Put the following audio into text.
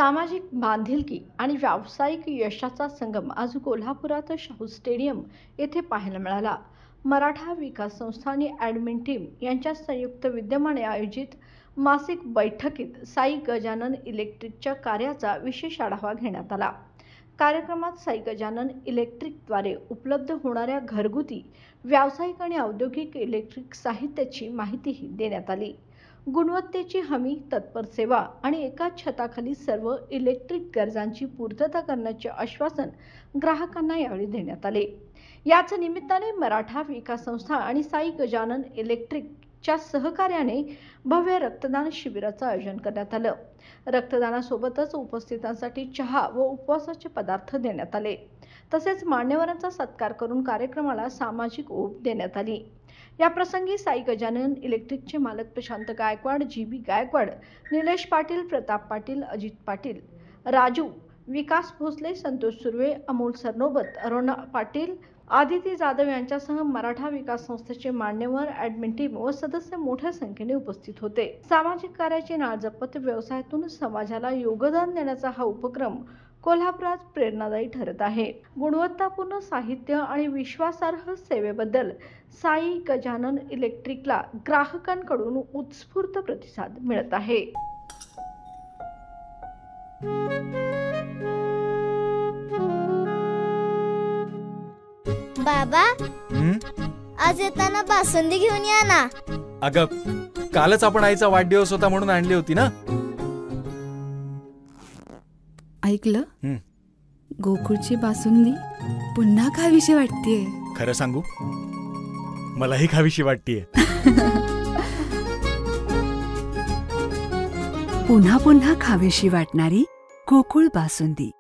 सामाजिक बांधिलकी आणि व्यावसायिक यशाचा संगम आज कोल्हापुरात शाहू स्टेडियम येथे पाहायला मिळाला. मराठा विकास संस्था आणि ॲडमिन टीम यांच्या संयुक्त विद्यमाने आयोजित मासिक बैठकीत साई गजानन इलेक्ट्रिकच्या कार्याचा विशेष आढावा घेण्यात आला. कार्यक्रमात साई गजानन इलेक्ट्रिकद्वारे उपलब्ध होणाऱ्या घरगुती, व्यावसायिक आणि औद्योगिक इलेक्ट्रिक साहित्याची माहितीही देण्यात आली. गुणवत्तेची हमी, तत्पर सेवा आणि एकाच छताखाली सर्व इलेक्ट्रिक गरजांची पूर्तता करण्याचे आश्वासन ग्राहकांना यावेळी देण्यात आले. याच निमित्ताने मराठा विकास संस्था आणि साई गजानन इलेक्ट्रिकच्या सहकार्याने भव्य रक्तदान शिबिराचं आयोजन करण्यात आलं. रक्तदानासोबतच उपस्थितांसाठी चहा व उपवासाचे पदार्थ देण्यात आले. तसेच मान्यवरांचा सत्कार करून कार्यक्रमाला सामाजिक ओढ देण्यात आली. या प्रसंगी साई गजानन इलेक्ट्रिकचे मालक प्रशांत गायकवाड, जी.बी. गायकवाड, निलेश पाटील, प्रताप पाटील, अजित पाटील, राजू, विकास भोसले, संतोष सुर्वे, अमोल सरनोबत, अरुणा पाटील, आदिती जाधव यांच्यासह मराठा विकास संस्थेचे मान्यवर, ॲडमिन टीम व सदस्य मोठ्या संख्येने उपस्थित होते. सामाजिक कार्याची नाळ जपत व्यवसायातून समाजाला योगदान देण्याचा हा उपक्रम कोल्हापुरात प्रेरणादायी ठरत आहे. गुणवत्तापूर्ण साहित्य आणि विश्वासार्ह सेवेबद्दल साई गजानन इलेक्ट्रिकला ग्राहकांकडून उत्स्फूर्त प्रतिसाद मिळत आहे. बाबा, आज येताना बासुंदी घेऊन या ना. अगं, कालच आपण आईचा वाढदिवस होता म्हणून आणली होती ना. ऐकलं, गोकुळची बासुंदी पुन्हा खावीशी वाटतेय. खरं सांगू, मलाही खावीशी वाटतेय. पुन्हा पुन्हा खावीशी वाटणारी गोकुळ बासुंदी.